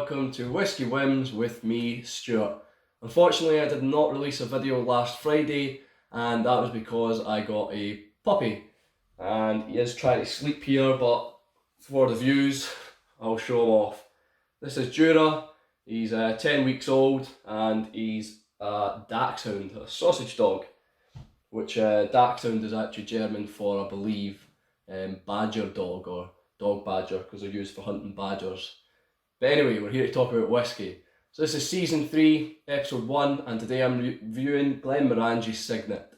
welcome to Whisky Whims with me, Stuart. Unfortunately, I did not release a video last Friday, and that was because I got a puppy. And he is trying to sleep here, but for the views, I'll show him off. This is Jura. He's 10 weeks old, and he's a dachshund, a sausage dog, which dachshund is actually German for, I believe, badger dog or dog badger, because they're used for hunting badgers. But anyway, we're here to talk about whiskey. So this is season 3, episode 1, and today I'm reviewing Glenmorangie Signet.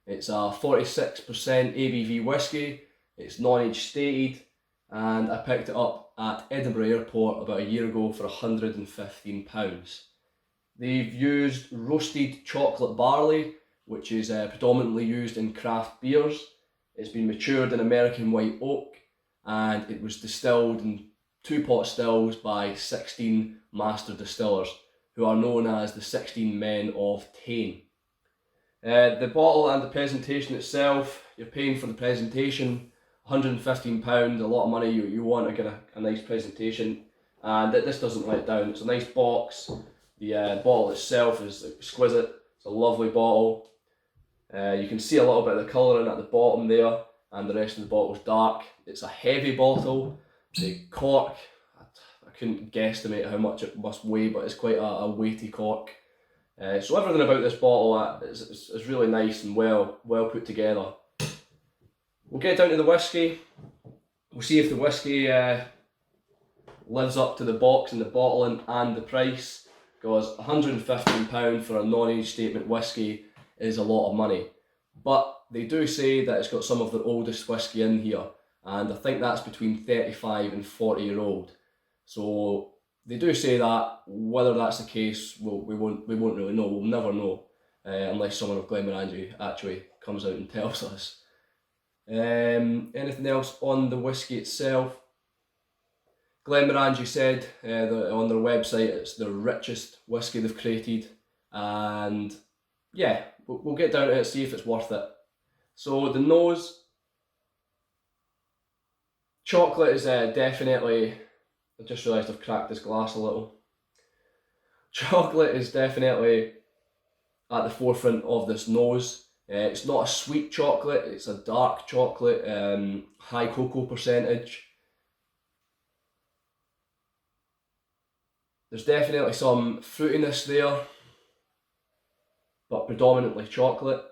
It's a 46% ABV whiskey, it's non-age stated, and I picked it up at Edinburgh Airport about a year ago for £115. They've used roasted chocolate barley, which is predominantly used in craft beers. It's been matured in American white oak, and it was distilled in 2-pot stills by 16 master distillers, who are known as the 16 Men of Tain. The bottle and the presentation itself, you're paying for the presentation, £115, a lot of money. You want to get a nice presentation, and this doesn't let down. It's a nice box. The bottle itself is exquisite. It's a lovely bottle. You can see a little bit of the colouring at the bottom there, and the rest of the bottle's dark. It's a heavy bottle. The cork, I couldn't guesstimate how much it must weigh, but it's quite a weighty cork. So everything about this bottle is really nice and well put together. We'll get down to the whiskey. We'll see if the whiskey lives up to the box and the bottling and the price, because £115 for a non-age statement whiskey is a lot of money. But they do say that it's got some of their oldest whiskey in here, and I think that's between 35 and 40-year-old. So they do say that. Whether that's the case, we won't really know. We'll never know unless someone of Glenmorangie actually comes out and tells us. Anything else on the whiskey itself? Glenmorangie said on their website it's the richest whiskey they've created, and yeah, we'll get down to it, see if it's worth it. So the nose, chocolate is definitely, I just realised I've cracked this glass a little. Chocolate is definitely at the forefront of this nose. It's not a sweet chocolate, it's a dark chocolate, high cocoa percentage. There's definitely some fruitiness there, but predominantly chocolate.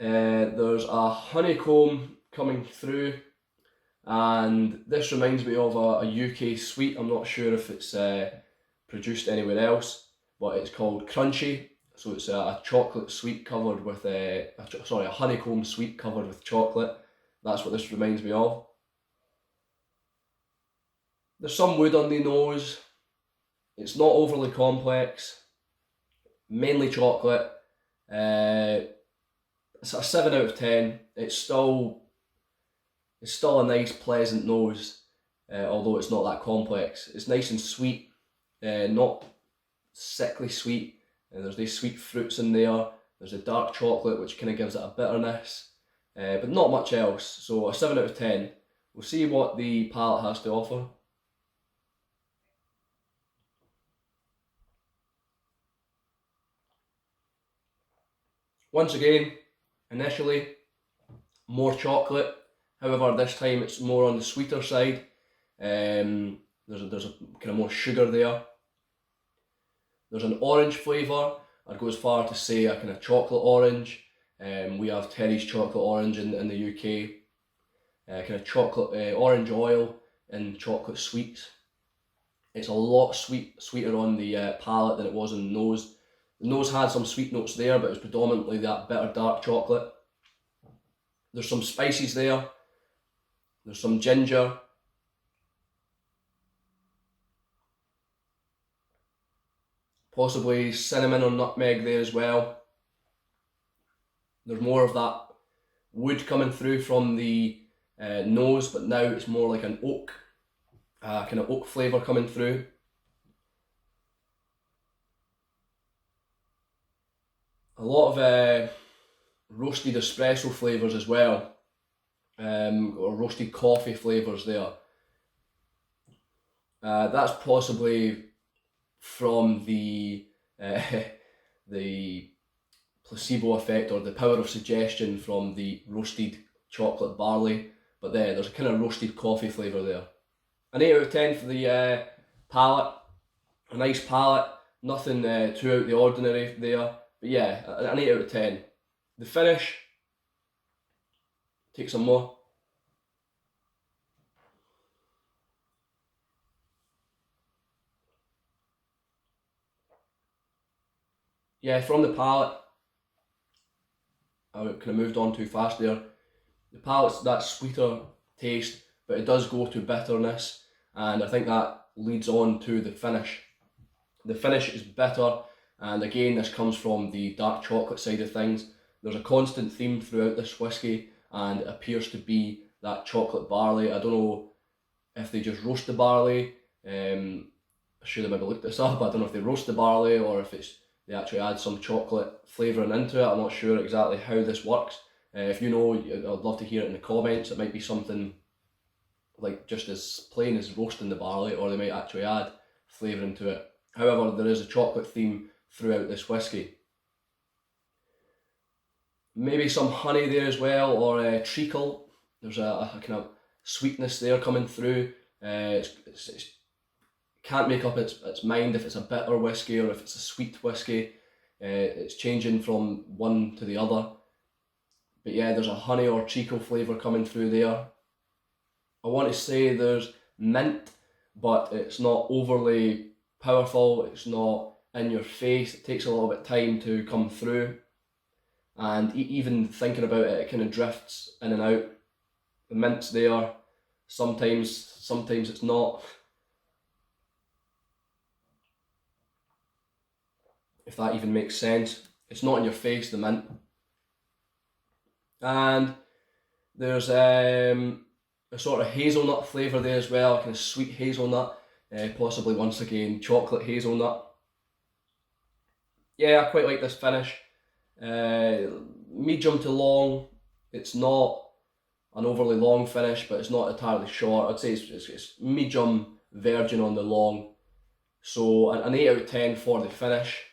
There's a honeycomb coming through, and this reminds me of a UK sweet. I'm not sure if it's produced anywhere else, but it's called Crunchy. So it's a chocolate sweet covered with a honeycomb sweet covered with chocolate. That's what this reminds me of. There's some wood on the nose. It's not overly complex. Mainly chocolate. It's a 7 out of 10. It's still a nice, pleasant nose, although it's not that complex. It's nice and sweet, not sickly sweet. There's these sweet fruits in there. There's a dark chocolate which kind of gives it a bitterness, but not much else. So a 7 out of 10. We'll see what the palate has to offer. Once again, initially, more chocolate. However, this time it's more on the sweeter side. There's a kind of more sugar there. There's an orange flavour. I'd go as far to say a kind of chocolate orange. We have Terry's chocolate orange in the UK. Kind of chocolate orange oil and chocolate sweets. It's a lot sweeter on the palate than it was on the nose. The nose had some sweet notes there, but it's predominantly that bitter dark chocolate. There's some spices there. There's some ginger. Possibly cinnamon or nutmeg there as well. There's more of that wood coming through from the nose, but now it's more like an oak, kind of oak flavour coming through. A lot of roasted espresso flavours as well, or roasted coffee flavours there. That's possibly from the the placebo effect or the power of suggestion from the roasted chocolate barley, but there's a kind of roasted coffee flavour there. An 8 out of 10 for the palate, a nice palate, nothing too out of the ordinary there, but yeah, an 8 out of 10. The finish, take some more. Yeah, from the palate, I kind of moved on too fast there. The palate's that sweeter taste, but it does go to bitterness, and I think that leads on to the finish. The finish is bitter, and again, this comes from the dark chocolate side of things. There's a constant theme throughout this whiskey, and it appears to be that chocolate barley. I don't know if they just roast the barley. I should have maybe looked this up. I don't know if they roast the barley or if they actually add some chocolate flavouring into it. I'm not sure exactly how this works. If you know, I'd love to hear it in the comments. It might be something like just as plain as roasting the barley, or they might actually add flavouring to it. However, there is a chocolate theme throughout this whiskey. Maybe some honey there as well, or treacle. There's a kind of sweetness there coming through. It can't make up its mind if it's a bitter whiskey or if it's a sweet whiskey. It's changing from one to the other. But yeah, there's a honey or treacle flavour coming through there. I want to say there's mint, but it's not overly powerful. It's not in your face. It takes a little bit of time to come through. And even thinking about it, it kind of drifts in and out. The mint's there. Sometimes it's not. If that even makes sense. It's not in your face, the mint. And there's a sort of hazelnut flavour there as well, kind of sweet hazelnut, possibly once again chocolate hazelnut. Yeah, I quite like this finish. Medium to long. It's not an overly long finish, but it's not entirely short. I'd say it's medium virgin on the long. So an 8 out of 10 for the finish.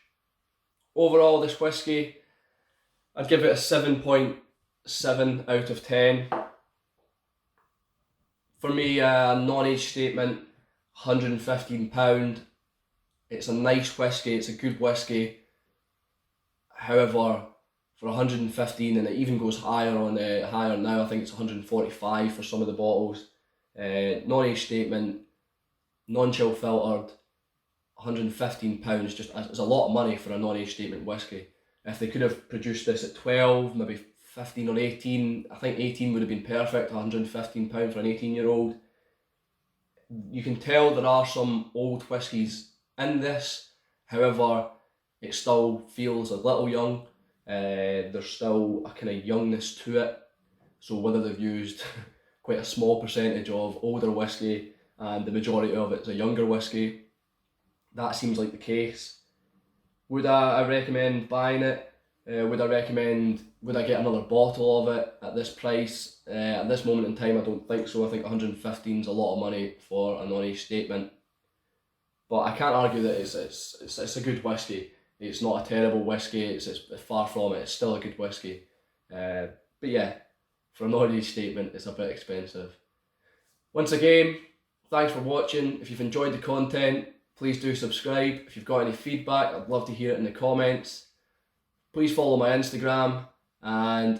Overall, this whiskey, I'd give it a 7.7 out of 10. For me, non-age statement, £115. It's a nice whiskey, it's a good whiskey. However, for 115, and it even goes higher higher now, I think it's 145 for some of the bottles. Non-age statement, non-chill filtered, £115, just it's a lot of money for a non-age statement whiskey. If they could have produced this at 12, maybe 15 or 18, I think 18 would have been perfect, £115 for an 18-year-old. You can tell there are some old whiskies in this, however, it still feels a little young. There's still a kind of youngness to it. So whether they've used quite a small percentage of older whiskey and the majority of it's a younger whiskey, that seems like the case. Would I recommend buying it? Would I get another bottle of it at this price? At this moment in time, I don't think so. I think 115 is a lot of money for a non-age statement. But I can't argue that it's a good whiskey. It's not a terrible whiskey. It's far from it. It's still a good whiskey. But yeah, for a non-age statement, it's a bit expensive. Once again, thanks for watching. If you've enjoyed the content, please do subscribe. If you've got any feedback, I'd love to hear it in the comments. Please follow my Instagram, and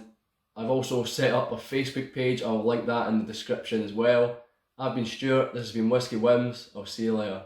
I've also set up a Facebook page. I'll link that in the description as well. I've been Stuart, this has been Whisky Whims. I'll see you later.